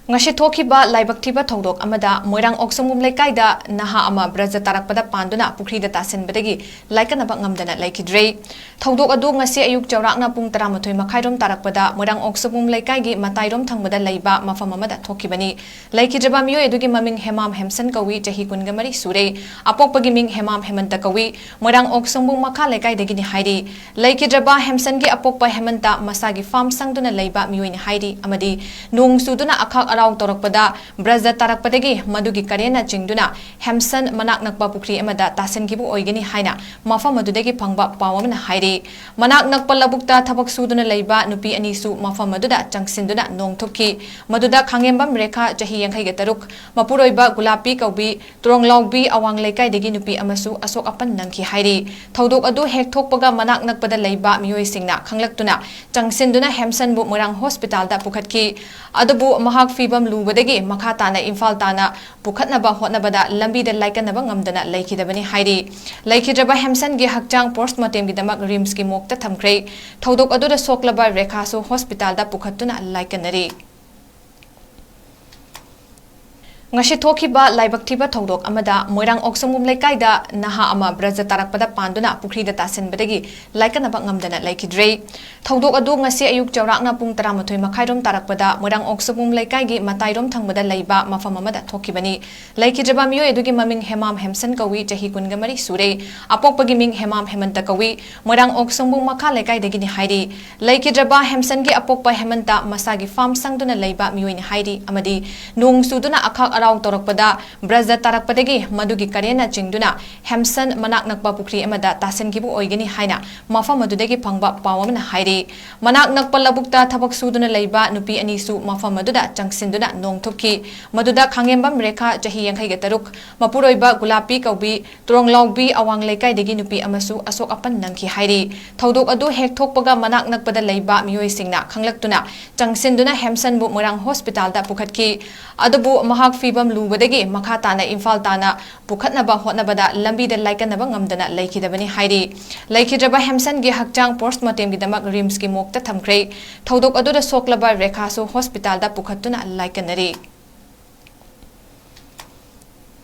ngasi thokiba laibak thiba thodok amada moirang oksomum lekai da naha ama braja tarakpada panduna pukri da tasen bedagi laikana ba ngamdana laikidre thodok adu ngasi ayuk chawrakna pung 13 makhairom tarakpada moirang oksomum lekai gi matairom thangbada leiba mafam amada thokibani laikidreba miyo edugi maming hemam hemsan kawi jahi kungamari sure apokpagi ming hemam hemanta kawi moirang oksomum makha lekai dagi ni hairi laikidreba hemsan gi apokpa hemanta masagi farm sangduna leiba miyo ni hairi amadi nung suduna akhak Rao तौरपदा Braj तारकपदगी मदुगी करेना चिंगदुना हेमसन मनाक नकपा पुखरी एमदा तासनगिबु ओइगनी हाइना मफम मदुदगी फंगबा पावमन हाइरे मनाक नकपा लबुक्ता थबक सुदुना लैबा नुपी अनिसु मफम मदुदा चंगसिंदुना नोंगथुकी मदुदा खांगेंबम रेखा जही यंखैगे तरुक मपुरोइबा गुलापी कौबी तुरंगलाउबी अवांग लेकाइदगी नुपी अमसु असोक अपन नंखी हाइरे थौदोक अदु हेक थोकपगा मनाक नकपदा लैबा मियोइसिंगना खंगलक्तुना चंगसिंदुना हेमसन बु Morang hospital दा पुखतकी अदबु महाक फिबम लुबदगी मखा ताना इम्फाल ताना पुखतनबा होतनबदा लंबीदा लाइकनबा ngamdana laikidabani hairi laikidraba हेमसन गी हकचांग पोस्टमार्टम गी दमक रिम्स की मोक्ता थमख्रे थौदोक अदुदा सोकलबा रेखासु हॉस्पिटल दा पुखतुना लाइकनरी ngasi thokiba laibak thiba thodok amada moirang oksomum lekai da naha ama braja tarakpada panduna pukri da tasen bedagi laikana ba ngamdana laikidre thodok adu ngasi ayuk chawrakna pung 13 makhairom tarakpada moirang oksomum lekai gi matairom thangbada leiba mafam amada thokibani laikidreba miyo edugi maming hemam hemsan kawi jahi kungamari sure apokpagi ming hemam hemanta kawi moirang oksomum makha lekai dagi ni hairi laikidreba hemsan gi apokpa hemanta masagi farm sangduna leiba miyo ni hairi amadi nung suduna akhak Rao तौरपदा Braj तारकपदगी मदुगी करेना चिंगदुना हेमसन मनाक नकपा पुखरी एमदा तासनगिबु ओइगनी हाइना मफम मदुदगी फंगबा पावमन हाइरे मनाक नकपा लबुक्ता थबक सुदुना लैबा नुपी अनिसु मफम मदुदा चंगसिंदुना नोंगथुकी मदुदा खांगेंबम रेखा जही यंखैगे तरुक मपुरोइबा गुलापी कौबी तुरंगलाउबी अवांग लेकाइदगी नुपी अमसु असोक अपन नंखी हाइरे थौदोक अदु हेक थोकपगा मनाक नकपदा लैबा मियोइसिंगना खंगलक्तुना चंगसिंदुना हेमसन बु Morang hospital दा पुखतकी अदबु महाक फिबम लुबदगी मखा ताना इम्फाल ताना पुखतनबा होतनबदा लंबीदा लाइकनबा ngamdana laikidabani hairi laikidraba हेमसन गी हकचांग पोस्टमार्टम गी दमक रिम्स की मोक्ता थमख्रे थौदोक अदुदा सोकलबा रेखासु हॉस्पिटल दा पुखतुना लाइकनरी